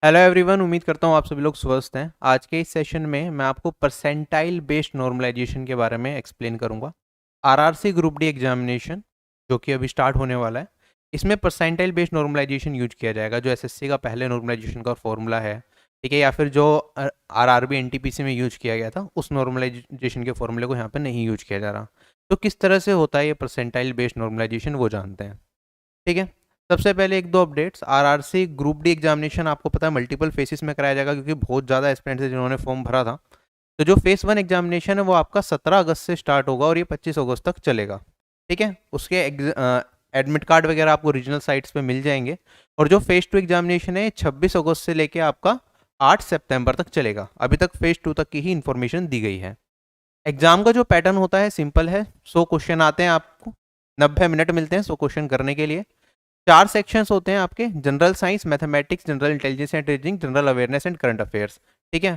Hello everyone, उम्मीद करता हूँ आप सभी लोग स्वस्थ हैं। आज के इस सेशन में मैं आपको परसेंटाइल बेस्ड नॉर्मलाइजेशन के बारे में एक्सप्लेन करूँगा। आरआरसी ग्रुप डी एग्जामिनेशन जो कि अभी स्टार्ट होने वाला है, इसमें परसेंटाइल बेस्ड नॉर्मलाइजेशन यूज किया जाएगा, जो एसएससी का पहले नॉर्मलाइजेशन का फॉर्मूला है, ठीक है, या फिर जो आरआरबी एनटीपीसी में यूज किया गया था उस नॉर्मलाइजेशन के फॉर्मूले को यहाँ पर नहीं यूज किया जा रहा। तो किस तरह से होता है ये परसेंटाइल बेस्ड नॉर्मलाइजेशन, वो जानते हैं। ठीक है, सबसे पहले एक दो updates. RRC group D examination आपको पता है मल्टीपल फेसेस में कराया जाएगा, क्योंकि बहुत ज़्यादा एस्पिरेंट्स हैं जिन्होंने फॉर्म भरा था। तो जो फेस 1 एग्जामिनेशन है वो आपका 17 अगस्त से स्टार्ट होगा और ये 25 अगस्त तक चलेगा। ठीक है, उसके एडमिट कार्ड वगैरह आपको रीजनल साइट्स पे मिल जाएंगे। और जो फेज 2 एग्जामिनेशन है 26 अगस्त से लेके आपका 8 सितंबर तक चलेगा। अभी तक फेज 2 तक की ही इन्फॉर्मेशन दी गई है। एग्जाम का जो पैटर्न होता है सिंपल है। 100 क्वेश्चन आते हैं, आपको 90 मिनट मिलते हैं 100 क्वेश्चन करने के लिए। 4 सेक्शंस होते हैं आपके: general science, mathematics, general intelligence and reasoning, general awareness and current affairs. ठीक है,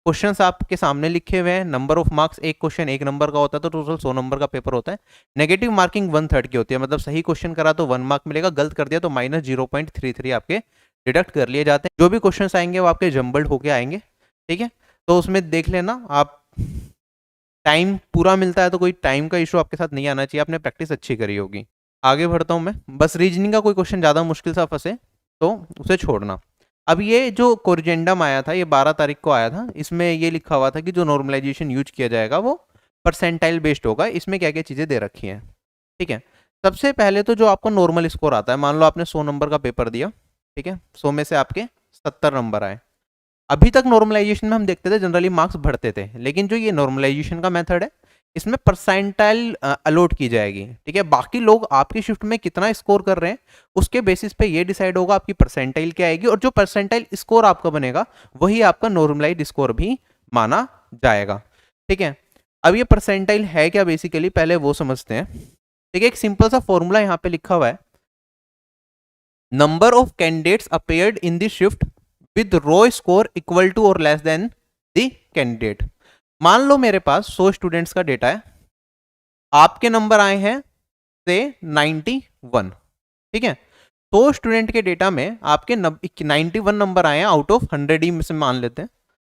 क्वेश्चंस आपके सामने लिखे हुए हैं। नंबर ऑफ मार्क्स, एक क्वेश्चन 1 नंबर का होता है, तो टोटल 100 नंबर का पेपर होता है। नेगेटिव मार्किंग 1/3 की होती है, मतलब सही क्वेश्चन करा तो 1 मार्क मिलेगा, गलत कर दिया तो -0.33 आपके डिडक्ट कर लिए जाते हैं। जो भी क्वेश्चन आएंगे वो आपके जम्बल्ड होके आएंगे। ठीक है, तो उसमें देख लेना आप। टाइम पूरा मिलता है तो कोई टाइम का इशू आपके साथ नहीं आना चाहिए, आपने प्रैक्टिस अच्छी करी होगी। आगे बढ़ता हूँ मैं। बस रीजनिंग का कोई क्वेश्चन ज़्यादा मुश्किल सा फंसे तो उसे छोड़ना। अब ये जो कोरिजेंडम आया था, ये 12 तारीख को आया था। इसमें ये लिखा हुआ था कि जो नॉर्मलाइजेशन यूज किया जाएगा वो परसेंटाइल बेस्ड होगा। इसमें क्या क्या चीज़ें दे रखी हैं। ठीक है, सबसे पहले तो जो आपका नॉर्मल स्कोर आता है, मान लो आपने 100 नंबर का पेपर दिया। ठीक है, 100 में से आपके 70 नंबर आए। अभी तक नॉर्मलाइजेशन में हम देखते थे जनरली मार्क्स बढ़ते थे, लेकिन जो ये नॉर्मलाइजेशन का मेथड है इसमें परसेंटाइल अलॉट की जाएगी। ठीक है, बाकी लोग आपकी शिफ्ट में कितना स्कोर कर रहे हैं उसके बेसिस पे ये डिसाइड होगा आपकी परसेंटाइल क्या आएगी, और जो परसेंटाइल स्कोर आपका बनेगा वही आपका नॉर्मलाइज्ड स्कोर भी माना जाएगा। ठीक है, अब ये परसेंटाइल है क्या बेसिकली, पहले वो समझते हैं। ठीक है, एक सिंपल सा फॉर्मूला यहाँ पे लिखा हुआ है: number of candidates appeared in the shift with raw score equal to or less than the candidate. मान लो मेरे पास 100 स्टूडेंट्स का डेटा है, आपके नंबर आए हैं से 91। ठीक है, 100 स्टूडेंट के डेटा में आपके 91 नंबर आए हैं आउट ऑफ 100 ही में से मान लेते हैं।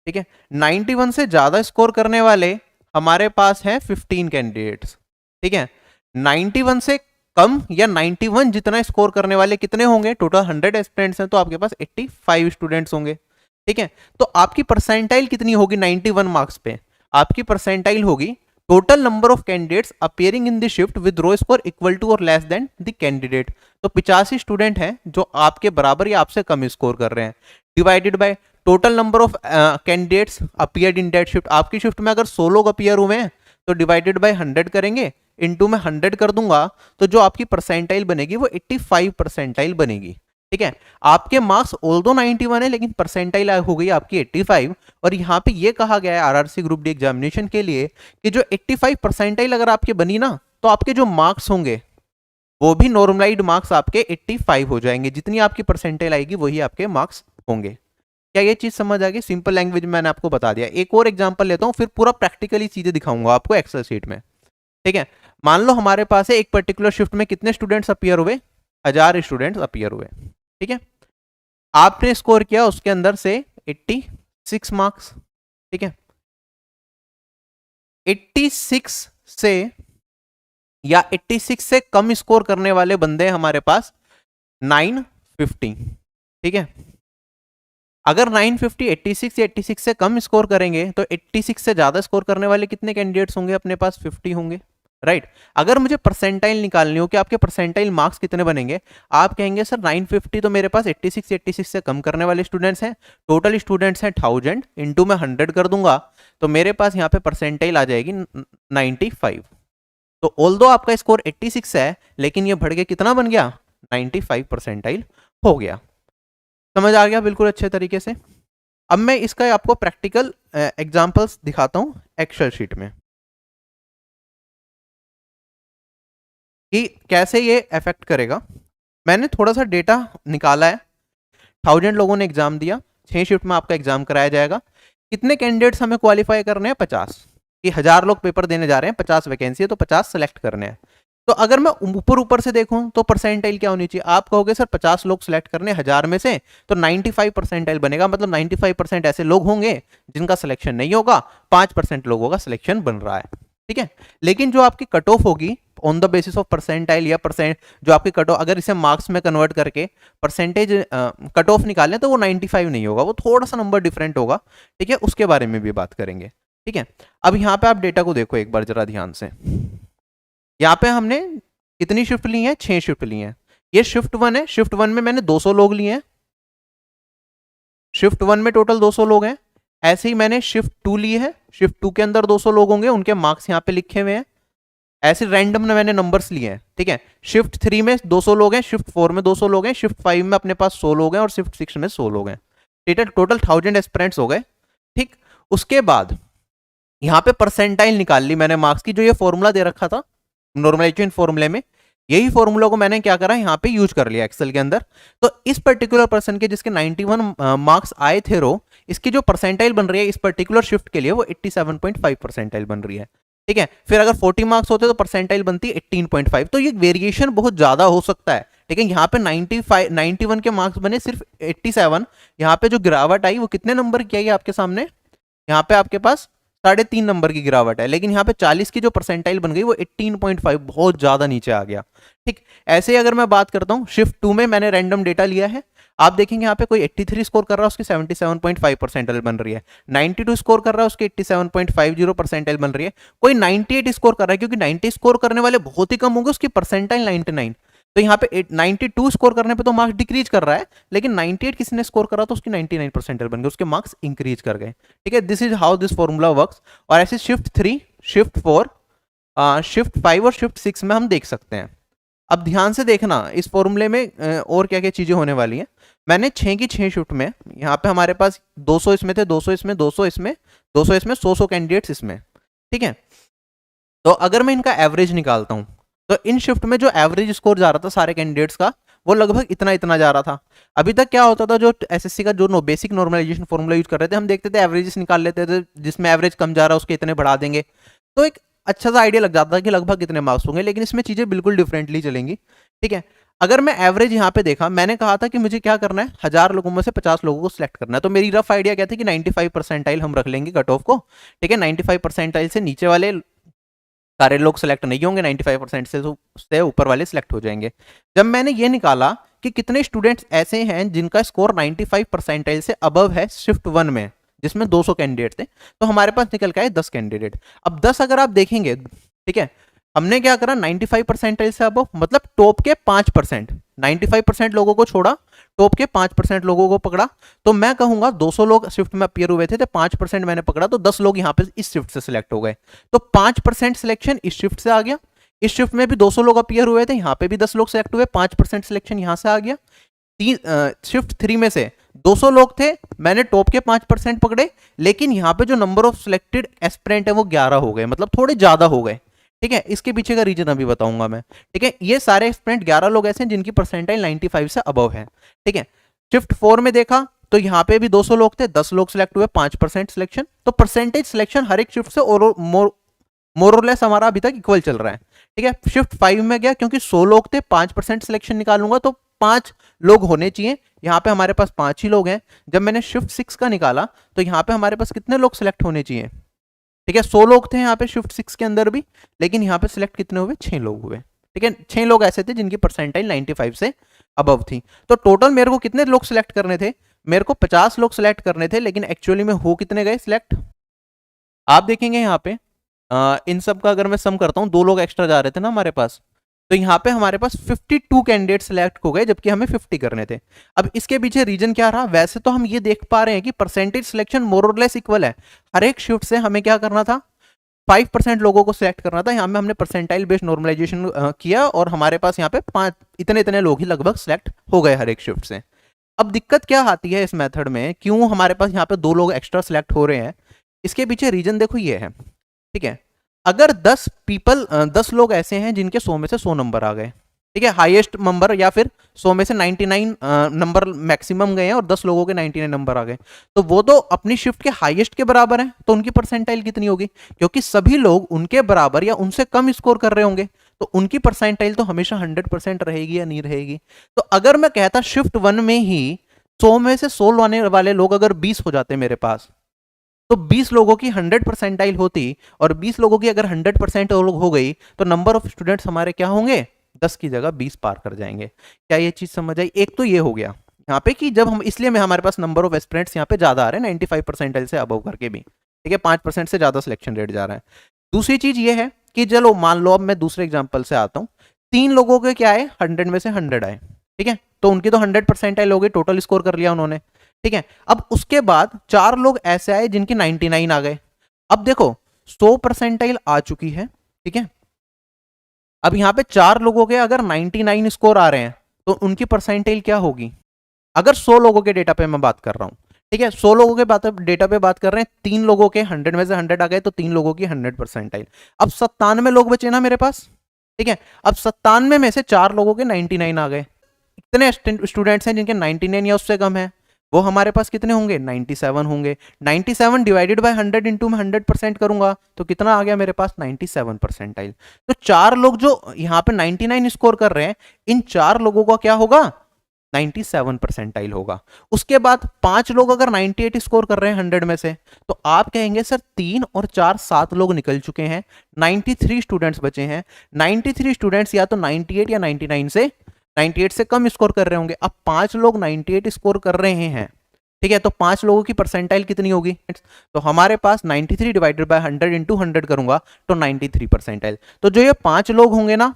ठीक है, 91 से ज्यादा स्कोर करने वाले हमारे पास हैं 15 कैंडिडेट्स। ठीक है, 91 से कम या 91 जितना स्कोर करने वाले कितने होंगे? टोटल 100 स्टूडेंट्स हैं तो आपके पास 85 स्टूडेंट्स होंगे। ठीक है, तो आपकी परसेंटाइल कितनी होगी 91 मार्क्स पे? आपकी परसेंटाइल होगी total number of candidates appearing in the shift with raw score equal to or less than the candidate. तो 85 स्टूडेंट हैं जो आपके बराबर या आपसे कम स्कोर कर रहे हैं, divided by total number of candidates appeared in that shift. आपकी शिफ्ट में अगर 100 लोग अपियर हुए हैं तो डिवाइडेड बाय 100 करेंगे, इनटू में 100 कर दूंगा, तो जो आपकी परसेंटाइल बनेगी वो 85 परसेंटाइल बनेगी। ठीक है, आपके मार्क्स ऑल्दो 91 है लेकिन परसेंटाइल हो गई आपकी 85। और यहाँ पे ये कहा गया है आरआरसी ग्रुप डी एग्जामिनेशन के लिए कि जो 85 परसेंटाइल अगर आपके बनी ना, तो आपके जो मार्क्स होंगे वो भी नॉर्मलाइज्ड मार्क्स आपके 85 हो जाएंगे। जितनी आपकी परसेंटाइल आएगी वही आपके मार्क्स होंगे। क्या ये चीज समझ आ गई? सिंपल लैंग्वेज में मैंने आपको बता दिया। एक और एग्जांपल लेता हूँ, फिर पूरा प्रैक्टिकली चीजें दिखाऊंगा आपको एक्सेल शीट में। ठीक है, मान लो हमारे पास है एक पर्टिकुलर शिफ्ट में कितने स्टूडेंट्स अपियर हुए? 1000 स्टूडेंट्स अपियर हुए। ठीक है, आपने स्कोर किया उसके अंदर से 86 मार्क्स। ठीक है, 86 से या 86 से कम स्कोर करने वाले बंदे हमारे पास 950। ठीक है, अगर 950 86 या 86 से कम स्कोर करेंगे तो 86 से ज्यादा स्कोर करने वाले कितने कैंडिडेट्स होंगे अपने पास? 50 होंगे। राइट, अगर मुझे परसेंटाइल निकालनी हो कि आपके परसेंटाइल मार्क्स कितने बनेंगे, आप कहेंगे सर 950 तो मेरे पास 86 से कम करने वाले स्टूडेंट्स हैं, टोटल स्टूडेंट्स हैं 1000, इंटू में 100 कर दूंगा तो मेरे पास यहाँ पे परसेंटाइल आ जाएगी 95। तो ऑल्दो आपका स्कोर 86 है लेकिन ये बढ़ के कितना बन गया? 95 परसेंटाइल हो गया। समझ आ गया बिल्कुल अच्छे तरीके से। अब मैं इसका आपको प्रैक्टिकल एग्जांपल्स दिखाता हूं एक्सेल शीट में कि कैसे ये अफेक्ट करेगा। मैंने थोड़ा सा डेटा निकाला है। 1000 लोगों ने एग्जाम दिया, 6 शिफ्ट में आपका एग्जाम कराया जाएगा। कितने कैंडिडेट्स हमें क्वालिफाई करने हैं? 50। कि 1000 लोग पेपर देने जा रहे हैं, 50 वैकेंसी है तो 50 सेलेक्ट करने हैं। तो अगर मैं ऊपर ऊपर से देखूं तो परसेंटाइल क्या होनी चाहिए, आप कहोगे सर 50 लोग सिलेक्ट करने 1000 में से, तो 95 परसेंटाइल बनेगा, मतलब 95% ऐसे लोग होंगे जिनका सिलेक्शन नहीं होगा, 5% लोगों का सिलेक्शन बन रहा है, ठीक है। लेकिन जो आपकी कट ऑफ होगी on the basis of percentile या परसेंट, जो आपकी कट ऑफ अगर इसे मार्क्स में कन्वर्ट करके परसेंटेज कट ऑफ निकालें तो वो 95 नहीं होगा, वो थोड़ा सा नंबर डिफरेंट होगा, ठीक है, उसके बारे में भी बात करेंगे, ठीक है। अब यहाँ पे आप डेटा को देखो एक बार जरा ध्यान से। यहाँ पे हमने कितनी शिफ्ट ली है, 6 शिफ्ट ली है। ये शिफ्ट 1 है, शिफ्ट 1 में मैंने 200 लोग लिए हैं, शिफ्ट 1 में टोटल 200 लोग हैं। ऐसे ही मैंने शिफ्ट 2 ली है, शिफ्ट 2 के अंदर 200 लोग होंगे, उनके मार्क्स यहाँ पे लिखे हुए हैं। ऐसे रैंडम मैंने नंबर्स लिए हैं, ठीक है। शिफ्ट 3 में 200 लोग हैं, शिफ्ट 4 में 200 लोग हैं, शिफ्ट 5 में अपने पास 100 लोग हैं और शिफ्ट 6 में 100 लोग हैं, ठीक है। टोटल 1000 एस्पिरेंट्स हो गए, ठीक। उसके बाद यहाँ पे परसेंटाइल निकाल ली मैंने मार्क्स की, जो ये फॉर्मूला दे रखा था नॉर्मलाइजेशन फॉर्मूले में, यही फॉर्मूला को मैंने क्या करा यहाँ पे यूज कर लिया एक्सेल के अंदर। तो इस पर्टिकुलर पर्सन के जिसके 91 मार्क्स आए थे रो, इसकी जो परसेंटाइल बन रही है इस पर्टिकुलर शिफ्ट के लिए वो 87.5 परसेंटाइल बन रही है, ठीक है। फिर अगर 40 मार्क्स होते तो परसेंटाइल बनती है 18.5, तो ये वेरिएशन बहुत ज्यादा हो सकता है, ठीक है। यहाँ पे 91 के मार्क्स बने सिर्फ 87, यहाँ पे जो गिरावट आई वो कितने नंबर की आई आपके सामने, यहाँ पे आपके पास 3.5 नंबर की गिरावट है, लेकिन यहाँ पे 40 की जो परसेंटाइल बन गई वो 18.5, बहुत ज्यादा नीचे आ गया, ठीक। ऐसे ही अगर मैं बात करता हूँ शिफ्ट 2 में मैंने रैंडम डेटा लिया है, आप देखेंगे यहाँ पे कोई 83 स्कोर कर रहा है उसकी 77.5 परसेंटाइल बन रही है, 92 स्कोर कर रहा है उसकी 87.50 परसेंटाइल बन रही है, कोई 98 स्कोर कर रहा है, क्योंकि 90 स्कोर करने वाले बहुत ही कम होंगे, उसकी परसेंटाइल 99, तो यहाँ पे 92 स्कोर करने पे तो मार्क्स डिक्रीज कर रहा है, लेकिन 98 किसी ने स्कोर करा तो उसकी 99 परसेंटाइल बन गई, उसके मार्क्स इंक्रीज कर गए, ठीक है। This is how this formula works. और ऐसे शिफ्ट 3, शिफ्ट 4, शिफ्ट 5 और शिफ्ट 6 में हम देख सकते हैं। अब ध्यान से देखना इस फॉर्मूले में और क्या क्या चीजें होने वाली हैं। मैंने 6 की 6 शिफ्ट में, यहाँ पे हमारे पास 200 इसमें थे, 200 इसमें, 200 इसमें, 200 इसमें, 100 कैंडिडेट्स इसमें, ठीक है। तो अगर मैं इनका एवरेज निकालता हूं तो इन शिफ्ट में जो एवरेज स्कोर जा रहा था सारे कैंडिडेट्स का वो लगभग इतना इतना जा रहा था। अभी तक क्या होता था, जो एसएससी का जो बेसिक नॉर्मलाइजेशन फॉर्मूला यूज कर रहे थे, हम देखते थे एवरेजेस निकाल लेते थे, जिसमें एवरेज कम जा रहा है उसके इतने बढ़ा देंगे, तो एक अच्छा सा आइडिया लग जाता था कि लगभग कितने मार्क्स होंगे, लेकिन इसमें चीजें बिल्कुल डिफरेंटली चलेंगी, ठीक है। अगर मैं एवरेज यहाँ पे देखा, मैंने कहा था कि मुझे क्या करना है, 1000 लोगों में से 50 लोगों को सिलेक्ट करना है, तो मेरी रफ आइडिया क्या थी कि 95 परसेंटाइल हम रख लेंगे कट ऑफ को, ठीक है। 95 परसेंटाइल से नीचे वाले सारे लोग सिलेक्ट नहीं होंगे, 95% से ऊपर वाले सिलेक्ट हो जाएंगे। जब मैंने ये निकाला कि कितने स्टूडेंट्स ऐसे हैं जिनका स्कोर 95 परसेंटाइल से अबव है शिफ्ट 1 में, जिसमें 200 कैंडिडेट थे, तो हमारे पास निकल के आए 10 कैंडिडेट। अब 10 अगर आप देखेंगे, ठीक है, हमने क्या करा, 95 परसेंटाइल से अबव मतलब टॉप के 5%, 95% लोगों को छोड़ा, टॉप के 5% लोगों को पकड़ा, तो मैं कहूंगा 200 लोग शिफ्ट में अपियर हुए थे, तो 5% मैंने पकड़ा, तो 10 लोग यहाँ पे इस शिफ्ट से सिलेक्ट हो गए, तो 5% सिलेक्शन इस शिफ्ट से आ गया। इस शिफ्ट में भी 200 लोग अपियर हुए थे, यहाँ पे भी 10 लोग सिलेक्ट हुए, 5% सिलेक्शन यहाँ से आ गया। शिफ्ट 3 में से 200 लोग थे, मैंने टॉप के 5% पकड़े, लेकिन यहाँ पे जो नंबर ऑफ सिलेक्टेड एस्पिरेंट है वो 11 हो गए, मतलब थोड़े ज्यादा हो गए, ठीक है। इसके पीछे का रीजन अभी बताऊंगा मैं, ठीक है। ये सारे एस्पिरेंट 11 लोग ऐसे हैं जिनकी परसेंटाइल 95 से अबव है, ठीक है। शिफ्ट 4 में देखा तो यहाँ पे भी 200 लोग थे, 10 लोग सिलेक्ट हुए, 5% सिलेक्शन, तो परसेंटेज सिलेक्शन हर एक शिफ्ट से और मोर और लेस हमारा अभी तक इक्वल चल रहा है, ठीक है। शिफ्ट 5 में गया, क्योंकि 100 लोग थे, 5% सिलेक्शन निकालूंगा तो 5 लोग होने चाहिए, यहाँ पे हमारे पास 5 ही लोग हैं। जब मैंने शिफ्ट 6 का निकाला तो यहाँ पे हमारे पास कितने लोग सिलेक्ट होने चाहिए, ठीक है, 100 लोग थे यहाँ पे शिफ्ट 6 के अंदर भी, लेकिन यहाँ पे सिलेक्ट कितने हुए, 6 लोग हुए, ठीक है। 6 लोग ऐसे थे जिनकी परसेंटाइल 95 से अबव थी। तो टोटल मेरे को कितने लोग सिलेक्ट करने थे, मेरे को 50 लोग सिलेक्ट करने थे, लेकिन एक्चुअली में हो कितने गए सिलेक्ट, आप देखेंगे यहाँ पे इन सब का अगर मैं सम करता हूँ, 2 लोग एक्स्ट्रा जा रहे थे ना हमारे पास, तो यहाँ पे हमारे पास 52 कैंडिडेट सिलेक्ट हो गए, जबकि हमें 50 करने थे। अब इसके पीछे रीजन क्या रहा, वैसे तो हम ये देख पा रहे हैं कि परसेंटेज सिलेक्शन मोर और लेस इक्वल है, हर एक शिफ्ट से हमें क्या करना था, 5% लोगों को सिलेक्ट करना था। यहाँ में हमने परसेंटाइल बेस्ड नॉर्मलाइजेशन किया और हमारे पास यहाँ पे 5 इतने इतने लोग ही लगभग सिलेक्ट हो गए हर एक शिफ्ट से। अब दिक्कत क्या आती है इस मेथड में, क्यों हमारे पास यहाँ पे 2 लोग एक्स्ट्रा सिलेक्ट हो रहे हैं, इसके पीछे रीजन देखो ये है, ठीक है। अगर 10 लोग ऐसे हैं जिनके 100 में से 100 नंबर आ गए, ठीक है, हाईएस्ट नंबर, या फिर 100 में से 99 नंबर मैक्सिमम गए हैं और 10 लोगों के 99 नंबर आ गए, तो वो तो अपनी शिफ्ट के हाईएस्ट के बराबर हैं, तो उनकी परसेंटाइल कितनी होगी, क्योंकि सभी लोग उनके बराबर या उनसे कम स्कोर कर रहे होंगे, तो उनकी परसेंटाइल तो हमेशा 100% रहेगी या नहीं रहेगी। तो अगर मैं कहता शिफ्ट 1 में ही 100 में से 100 लाने वाले लोग अगर 20 हो जाते मेरे पास, तो 20 लोगों की 100 परसेंटाइल होती और 20 लोगों की अगर 100% हो गई तो नंबर ऑफ स्टूडेंट्स हमारे क्या होंगे, 10 की जगह 20 पार कर जाएंगे। क्या ये चीज समझ आई? एक तो ये हो गया यहाँ पे कि जब हम, इसलिए में हमारे पास नंबर ऑफ एस्पिरेंट्स यहाँ पे ज्यादा आ रहे हैं 95 परसेंटाइल से अबव करके भी, ठीक है, 5% से ज्यादा सिलेक्शन रेट जा रहा है। दूसरी चीज ये है कि चलो मान लो, अब मैं दूसरे एग्जाम्पल से आता हूँ, 3 लोगों के क्या आए, 100 में से 100 आए, ठीक है, तो उनकी तो 100 परसेंटाइल हो गई, टोटल स्कोर कर लिया उन्होंने, ठीक है। अब उसके बाद 4 लोग ऐसे आए जिनकी 99 आ गए। अब देखो 100 परसेंटाइल आ चुकी है, ठीक है। अब यहां पे 4 लोगों के अगर 99 स्कोर आ रहे हैं तो उनकी परसेंटाइल क्या होगी, अगर 100 लोगों के डेटा पे मैं बात कर रहा हूं, ठीक है, 100 लोगों के डेटा पे बात कर रहे हैं, 3 लोगों के 100 में से 100 आ गए तो 3 लोगों की 100 परसेंटाइल। अब 97 लोग बचे ना मेरे पास, ठीक है। अब 97 में से 4 लोगों के 99 आ गए। कितने स्टूडेंट्स हैं जिनके 99 या उससे कम है, वो हमारे पास कितने होंगे, 97 होंगे। 97 डिवाइडेड बाय 100 इंटू मैं 100% करूंगा तो कितना आ गया मेरे पास, 97 परसेंटाइल। तो 4 लोग जो यहाँ पे 99 स्कोर कर रहे हैं, इन 4 लोगों का क्या होगा, 97 परसेंटाइल होगा। उसके बाद 5 लोग अगर 98 स्कोर कर रहे हैं 100 में से, तो आप कहेंगे सर 3 और 4 7 लोग निकल चुके हैं, 93 स्टूडेंट्स बचे हैं। 93 स्टूडेंट्स या तो 98 या 99 से 98 से कम स्कोर कर रहे होंगे। अब 5 लोग 98 स्कोर कर रहे हैं, ठीक है, तो 5 लोगों की परसेंटाइल कितनी होगी, तो हमारे पास 93 डिवाइडेड बाय 100 इंटू 100 करूंगा तो 93 परसेंटाइल। तो जो ये 5 लोग होंगे ना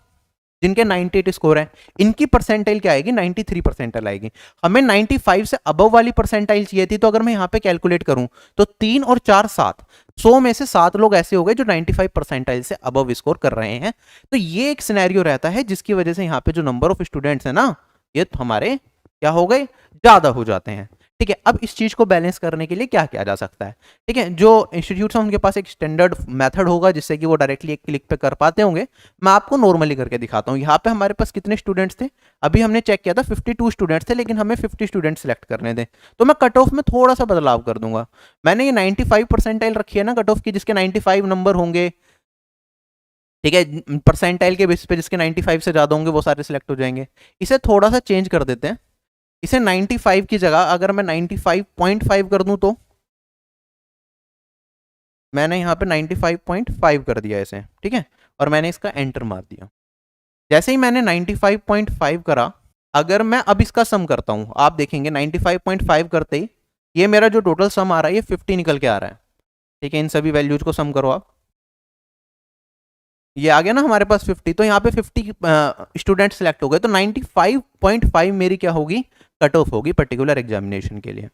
जिनके 98 स्कोर है, इनकी परसेंटाइल क्या आएगी, 93 परसेंटाइल आएगी। हमें 95 से अबव वाली परसेंटाइल चाहिए थी, तो अगर मैं यहां पे कैलकुलेट करूं तो 3 और 4 7, 100 में से 7 लोग ऐसे हो गए जो 95 परसेंटाइल से अबव स्कोर कर रहे हैं। तो ये एक सिनेरियो रहता है जिसकी वजह से यहाँ पे जो नंबर ऑफ स्टूडेंट्स है ना, ये हमारे क्या हो गए, ज्यादा हो जाते हैं, ठीक है। अब इस चीज को बैलेंस करने के लिए क्या किया जा सकता है, ठीक है, जो इंस्टीट्यूट है उनके पास एक स्टैंडर्ड मेथड होगा जिससे कि वो डायरेक्टली एक क्लिक पे कर पाते होंगे। मैं आपको नॉर्मली करके दिखाता हूँ। यहाँ पे हमारे पास कितने स्टूडेंट्स थे, अभी हमने चेक किया था 52 स्टूडेंट्स थे, लेकिन हमें 50 स्टूडेंट्स सेलेक्ट करने थे, तो मैं कट ऑफ में थोड़ा सा बदलाव कर दूंगा। मैंने ये 95 परसेंटाइल रखी है ना कट ऑफ की, जिसके 95 नंबर होंगे, ठीक है, परसेंटाइल के बेसिस पे जिसके 95 से ज्यादा होंगे वो सारे सिलेक्ट हो जाएंगे। इसे थोड़ा सा चेंज कर देते हैं, इसे 95 की जगह अगर मैं 95.5 कर दूं, तो मैंने यहां पे 95.5 कर दिया इसे, ठीक है, और मैंने इसका एंटर मार दिया। जैसे ही मैंने 95.5 करा, अगर मैं अब इसका सम करता हूं, आप देखेंगे 95.5 करते ही ये मेरा जो टोटल सम आ रहा है ये 50 निकल के आ रहा है, ठीक है। इन सभी वैल्यूज को सम करो आप, ये आ गया ना हमारे पास 50, तो यहाँ पे 50 स्टूडेंट सेलेक्ट हो गए, तो 95.5 मेरी क्या होगी, कट ऑफ होगी पर्टिकुलर एग्जामिनेशन के लिए।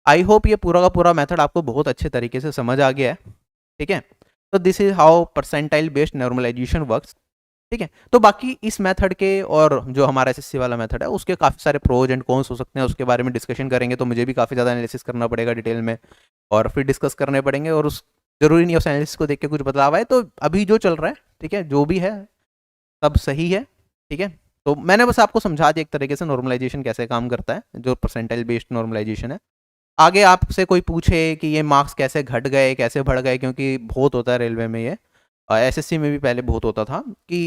आई होप ये पूरा का पूरा मेथड आपको बहुत अच्छे तरीके से समझ आ गया है, ठीक है। तो this is how percentile based normalisation works, ठीक है। तो बाकी इस मेथड के और जो हमारा एसएससी वाला मेथड है उसके काफ़ी सारे प्रोज एंड कॉन्स हो सकते हैं, उसके बारे में डिस्कशन करेंगे तो मुझे भी काफ़ी ज़्यादा एनालिसिस करना पड़ेगा डिटेल में, और फिर डिस्कस करने पड़ेंगे, और उस जरूरी नहीं उस एनालिसिस को देख के कुछ बदलाव आए। तो अभी जो चल रहा है, ठीक है, जो भी है सब सही है, ठीक है। तो मैंने बस आपको समझा दिया एक तरीके से नॉर्मलाइजेशन कैसे काम करता है, जो परसेंटाइल बेस्ड नॉर्मलाइजेशन है। आगे आपसे कोई पूछे कि ये मार्क्स कैसे घट गए कैसे बढ़ गए, क्योंकि बहुत होता है रेलवे में ये, एसएससी में भी पहले बहुत होता था कि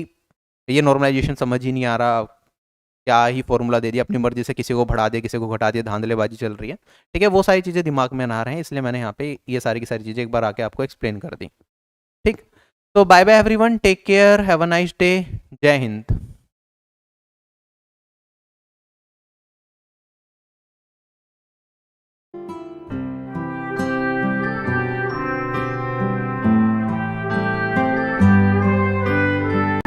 ये नॉर्मलाइजेशन समझ ही नहीं आ रहा, क्या ही फॉर्मूला दे दिया, अपनी मर्जी से किसी को बढ़ा दिया किसी को घटा दिया, धांधलेबाजी चल रही है, ठीक है। वो सारी चीज़ें दिमाग में ना आ रहे हैं, इसलिए मैंने यहाँ पे ये सारी की सारी चीज़ें एक बार आके आपको एक्सप्लेन कर दी, ठीक। तो bye bye everyone, take care, have a nice day, जय हिंद।